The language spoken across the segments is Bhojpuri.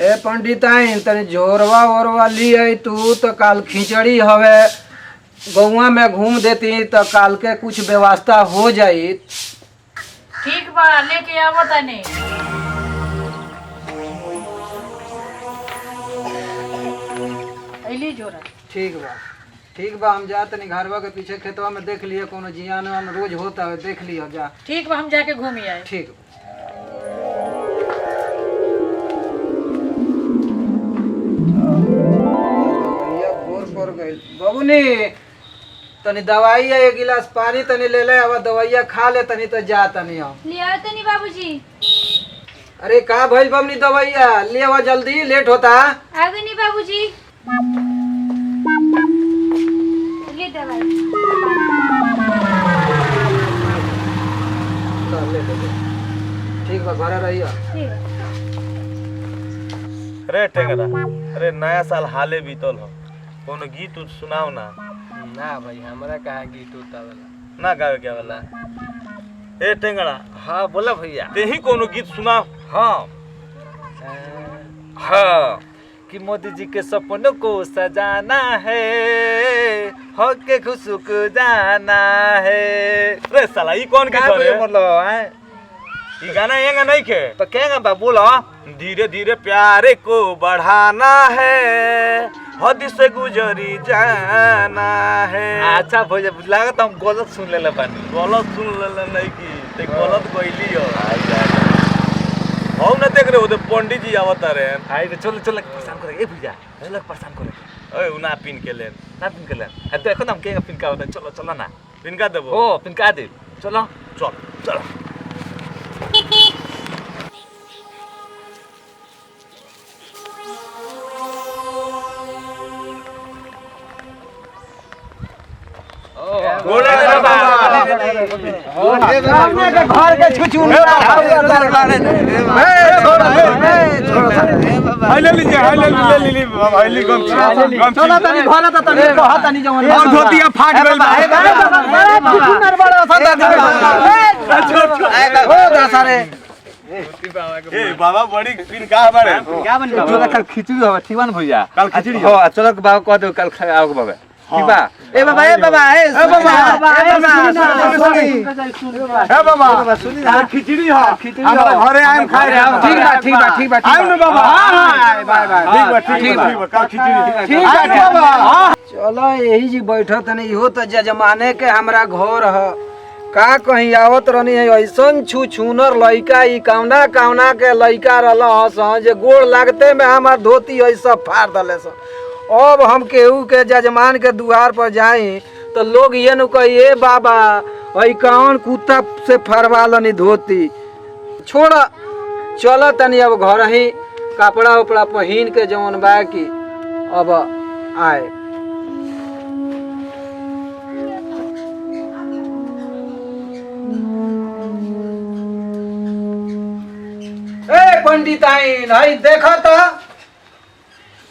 ए पंडिताइन तनी जोरवा ओरवा ली आई तू तो काल खिचड़ी हवे गौवा में घूम देती तो काल के कुछ व्यवस्था हो जाई। ठीक बा लेके आवो तनी। अइली जोरा। ठीक बा हम जा तनी घरवा के पीछे खेतवा में देख लिया कोनो जियान रोज होता है देख लिया जा। ठीक बा हम जाके घूम आए। ठीक बाबूनी तनी दवाई है एक गिलास पानी तनी ले ले अब दवाइया खा ले तनी तो जा तनी हम ले आओ तनी बाबूजी। अरे का भइल बाबूनी दवाइया ले आवा जल्दी लेट होता। आ गई नी बाबूजी ले दवाई। ठीक बा घर रहियो। अरे टेंगरा अरे नया साल हाले बीतल हो कोनो गीत उत सुनाओ ना। ना भाई हमरा कहा गीत उतावला ना गावे क्या वाला। ए टेंगरा हाँ बोला भैया। ते ही कोनो गीत सुनाओ। हाँ हाँ कि मोदी जी के सपनों को सजाना है हो के खुशुक जाना है। अरे साला ये कौन गीत है मतलब ये गाना येगा नहीं के तो कहेगा बा बोलो। धीरे धीरे प्यारे को बढ़ाना है हद से गुजरी जाना है। अच्छा भैया लागत हम गलत सुन लेले बानी। गलत सुन ले नहीं की ते गलत कहली हो। हम न देख रहे हो पंडित जी आवत रहे। आई तो चल चल परेशान करे ए भैया चल परेशान करे। ओए उना पिन के ले ना पिन के ले तो देखो ना हम के पिन का होता चलो चलो ना पिन का देबो। ओ पिन का दे चलो चल चल। घर के छुचू ले लीजिए ले लीजिए भाई ली गम चला तनी घर त तनी कहा तनी जवन और धोतिया फाट गइल बा। छुचू नर बड़ा हो दा सारे। ए बाबा बड़ी पिन का बारे क्या बन चलो कल खिचड़ी हो ठीक बा ना भैया कल खिचड़ी हो चलो बाबा कह दो कल आओगे बाबा ठीक बा। ए बाबा ए बाबा ए बाबा ए बाबा सुनी ना खिचड़ी हो हमरा घरे आइम खाए रे। ठीक बा आइम ना बाबा। हां बाय बाय ठीक बा कल खिचड़ी ठीक बा बाबा। चलो यही जी बैठो तनी इहो त जजमाने के हमरा घर ह का कहीं आवत रहनी है ऐसन छू छूनर लइका ई कावना कावना के लइका रहल हस जे गोड़ लागते में हमार धोती ऐसा फाड़ दले स। अब हम केहू के जजमान के दुआर पर जाई तो लोग ये न कही ए बाबा ऐ कौन कुत्ता से फरवा लनी धोती छोड़ चल तनी अब घर ही कपड़ा उपड़ा पहन के जवन बा की अब आए। ए पंडिताइन हई देखो तो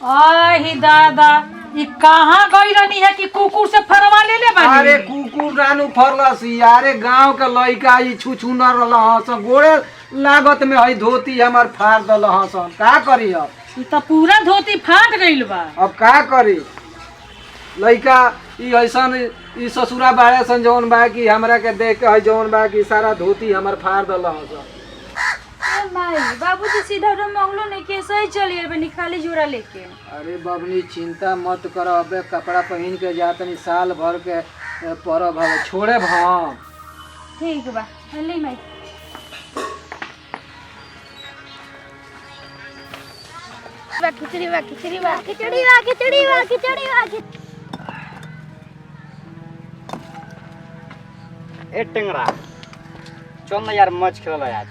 आही दादा ये कहाँ गई रहनी है कि कुकुर से फरवा ले ले बानी। अरे कुकुर रानू फरलस यारे गांव के लइका ई छुछु न रहल हस गोड़े लागत में हई धोती हमर फाड़ दल हस का करी अब। ई तो पूरा धोती फाट गइल बा। अब का करी लइका ई ऐसन ई ससुरा बाड़े सन जवन बा कि हमरा के देख के हई जवन बा कि सारा धोती हमर फाड़ दल हस। ए माई बाबूजी सीधा रो मंगलो नहीं के सही चलिए बनी खाली जोरा लेके। अरे बबनी चिंता मत कर अबे कपड़ा पहन के जा तनी साल भर के परब हवे छोड़े हम। ठीक बा ले माई। खिचड़ी बा खिचड़ी बा खिचड़ी बा खिचड़ी बा खिचड़ी बा। ए टेंगरा चल ना यार मैच खेलला आज।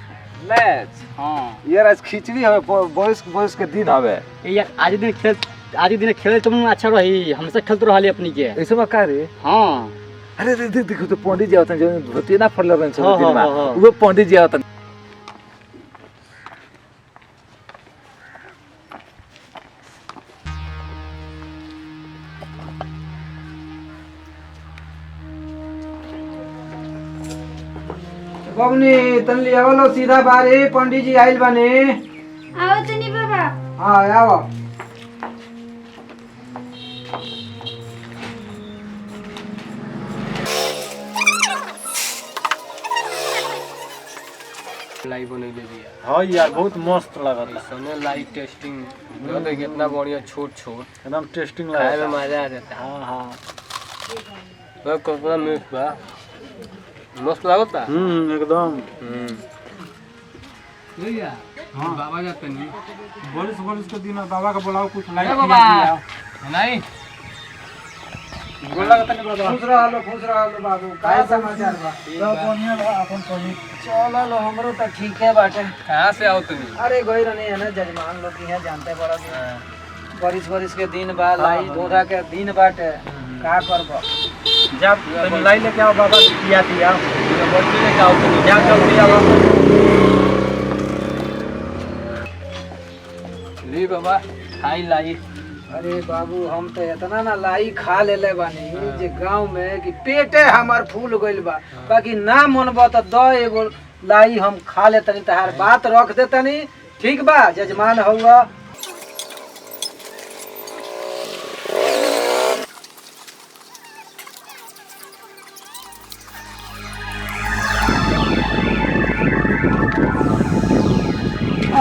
मैच हाँ यार आज खिचड़ी हवे बॉयज के दिन हवे। ए यार आज दिन खेले तुम अच्छा रही हमसे खेलते रहली अपनी के ऐसे में का रे। हाँ अरे देखो तो पंडित जी आवतन जो धोती ना फड़ले रहन सब हाँ, दिन में हाँ। वो पंडित जी आवतन। बबनी तन लियावलो सीधा बारे पंडित जी आइल बाने। आओ तनी बाबा। हाँ आओ लाई बने दे दिया हाँ यार बहुत मस्त लगा सने लाई टेस्टिंग तो कितना बढ़िया छोट छोट एकदम टेस्टिंग खाए में लगा मजा आ जाता है हाँ हाँ तो कपड़ा मिक्स बा मस्त लागता एकदम भैया हाँ बाबा जाते नहीं बोलिस के दिन बाबा का बुलाओ कुछ लाइक बाबा नहीं बोला का नहीं बाबा खुश रहो बाबू का समाचार बा बढ़िया बा अपन कहीं चलो हमरो तो ठीक है बाटे कहाँ से आओ तुम अरे गई रहनी है ना जजमान लोग यहाँ जानते बड़ा बारिश के दिन बा लाई धोधा के दिन बाटे का करबो जब तुम लाई लेके आओ बाबा किया दिया बच्चे लेके आओ तुम जा जल्दी आओ ली बाबा खाई लाई अरे बाबू हम तो इतना ना लाई खा लेले बानी ई जे गांव में कि पेटे हमार फूल गइल बा बाकी ना मनबा तो द एगो लाई हम खा ले तनी तहार बात रख दे तनी ठीक बा जजमान हुआ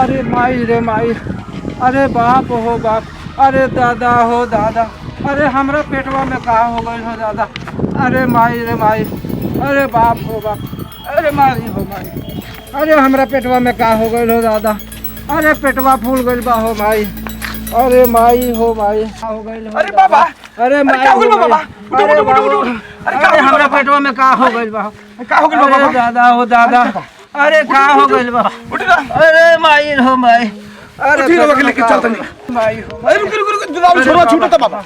अरे माई रे माई अरे बाप हो बाप अरे दादा हो दादा अरे हमरा पेटवा में का हो गइल हो दादा अरे माई रे माई अरे बाप हो बाप अरे माई हो माई अरे हमरा पेटवा में का हो गइल हो दादा अरे पेटवा फूल गइल बा हो माई अरे माई हो माई का हो गइल हो अरे बाबा अरे माई का हो गइल हो बाबा? माई। अरे बाबू अरे हमरा पेटवा में का हो गइल बा का हो गइल अरे बाबा दादा हो दादा अरे का हो गइल बा उठ ना अरे माई हो माई अरे उठी बाबा के पेटवा लेके का चल हो तनी गइल। माई हो अरे रुक जुलाब छोड़ो छूटता बाबा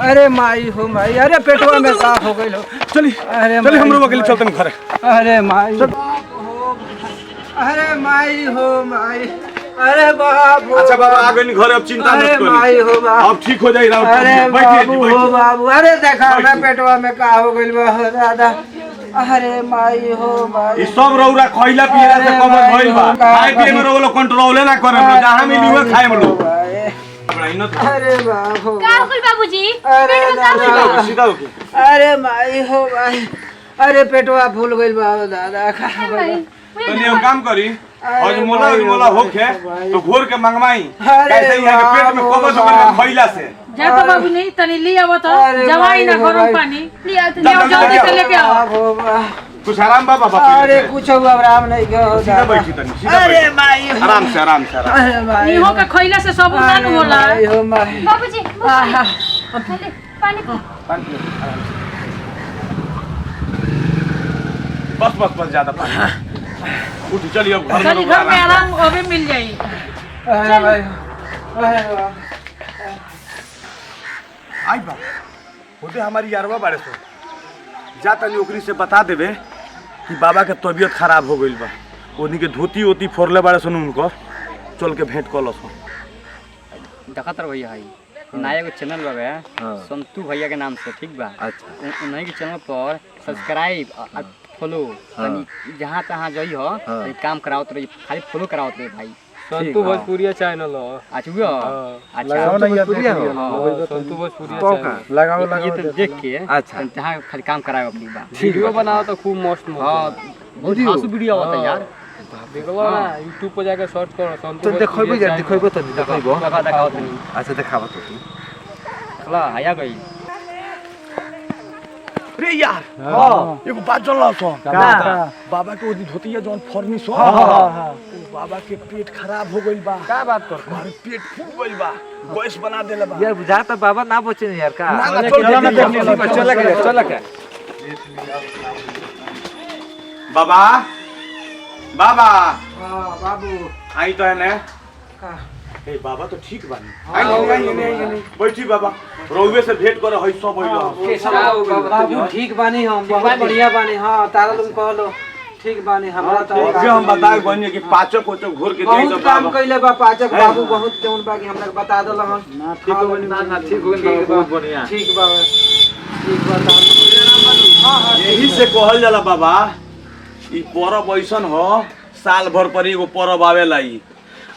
अरे माई हो माई अरे पेटवा में का हो गइल हो चली अरे चली माई हमरो हो वकील माई। चलतन घरे अरे माई अरे माई हो माई अरे बाप हो अच्छा बाबा आ गइल घरे अब चिंता अरे मत माई करी हो बाप अब ठीक हो जाई राउत अरे बैठिए बाबू हो बाबू अरे देखा ना पेटवा में का हो गइल बा हो दादा अरे माई हो माई ई सब रौरा खइला पियला से अरे कमर माई भइल बा हो, खाए पिए में रोलो कंट्रोल ना करे जहां मिली हुए खाए में लोग अरे बाप हो का हो गइल बाबूजी अरे दादा सीधा होके अरे माई हो माई अरे पेटवा फूल गइल बा हो दादा खा गइल तनी हम काम करी और अरे मोला भाई, मोला होके भाई। तो घोर के मंगवाई अरे कैसे यहाँ के पेट में बाप कबज हो कर बाप। खइला से जा तो बाबू नहीं तनी ले आवो तो अरे जवाई ना भाई, गरम भाई। पानी लिया तो ले आओ जल्दी से लेके आओ बाप हो बाप। कुछ आराम बा बाबा अरे कुछ आराम नहीं गयो सीधा दादा बैठी तनी सीधा अरे बैठी माई हो आराम से आराम से आराम अरे माई नी हो के खइला से सब ना अरे होला माई हो माई बाबूजी आहा, ले पानी पी पानी पियो, आराम से। बस ज्यादा पानी उठ चलिए अब घर चली में घर में आराम अबे मिल जाई अरे माई अरे बाप। आई बा होते हमारी यारवा बाड़े सो जा तनी ओकरी से बता देबे कि बाबा के तबीयत खराब हो गइल बा ओनी के धोती ओती फोड़ले बाड़े सन उनको चल के भेंट कलस देखत रह भैया है नया एगो चैनल बा संतू भैया के नाम से ठीक बा अच्छा उन्हीं के चैनल पर सब्सक्राइब और फॉलो तनी जहाँ तहाँ जई हो तनी काम करावत रही खाली फॉलो करावत रही भाई संतू भोजपुरिया चैनल हो अच्छा हुआ अच्छा संतू भोजपुरिया लगाओ ये तो देख के अच्छा जहाँ खाली काम करावे अपनी बा वीडियो बनाओ तो खूब मस्त हाँ बहुत हासु वीडियो आवता है यार देखलो ना YouTube पर जाके सर्च करो संतू तो देखैबो यार देखैबो तो देखैबो लगा दिखाओ तनी अच्छा देखाबो तो चला आया गई रे यार हां एगो बात जानला सो बाबा के ओदी धोती है जोन फर्निश हो बाबा के पेट खराब हो गइल बा का बात कर हमारे पेट फूल गइल बा गैस बना देले बा यार बुझाता बाबा ना बचे यार का ना चल के बाबा बाबा हां बाबू आई तो है ने का ए बाबा तो ठीक बानी आई बैठी बाबा रोवे से भेंट करे हई सब होइलो बाबू ठीक बानी हम बहुत बढ़िया बानी हां तारा तुम कहलो ठीक बानी हमरा तो अभी हम बताए बनिए कि पाचक कोचक घोर के दे तो बहुत काम कइले बा पाचक बाबू बहुत जौन बा कि हमरा के बता देल हम ना ठीक हो गइल ना ठीक हो गइल बहुत बढ़िया ठीक बा ठीक बा हां यही से कहल जाला बाबा ई परब ऐसन हो साल भर पर एगो परब आवेला ई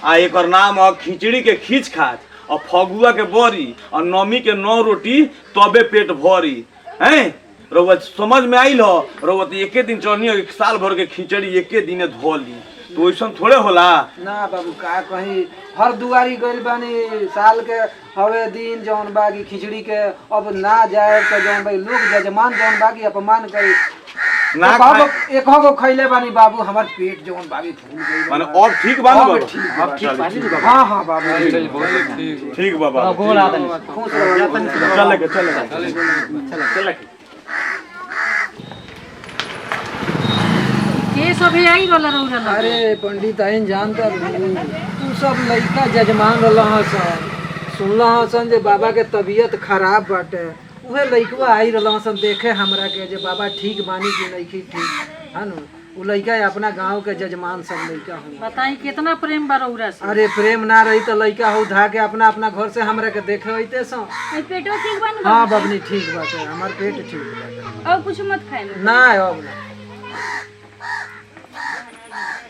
आ एकर नाम है खिचड़ी के खींच खाच और फगुआ के बरी और नमी के 9 रोटी तबे पेट भरी हैं। रउआ समझ में आइल हो रउआ तो एके दिन चढ़नी एक साल भर के खिचड़ी एके दिने धोली तो वैसा थोड़े होला। ना बाबू का कहीं हर दुआरी गइल बानी साल के हवे दिन जौन बागी खिचड़ी के अब ना जाए तो जौन भाई लोग जजमान जौन बागी अपमान करे ना एक हो खइले बानी बाबू हमार पेट जौन बागी फूल गइल माने अब ठीक बा ना अब बाबा? ठीक अब ठीक बा। हां हां बाबू ठीक बाबा गोल आदमी खुश रहो चल के के सब आई रोला रोला अरे पंडित आइन जानता तू सब लइका जजमान रहल सन सुनल सन जे बाबा के तबीयत खराब बाटे उहे लइकवा आई रहल सन देखे हमरा के जे बाबा ठीक बानी कि नहीं ठीक है नु उ लइका अपना गांव के जजमान सब लइका हम बताई कितना प्रेम बा रौरा से। अरे प्रेम ना रही तो लइका हो धा के अपना अपना घर से हमरा के देखे होइते सन। पेटो ठीक बन हाँ बबनी ठीक बाटे हमार पेट ठीक बाटे और कुछ मत खाए ना अब ना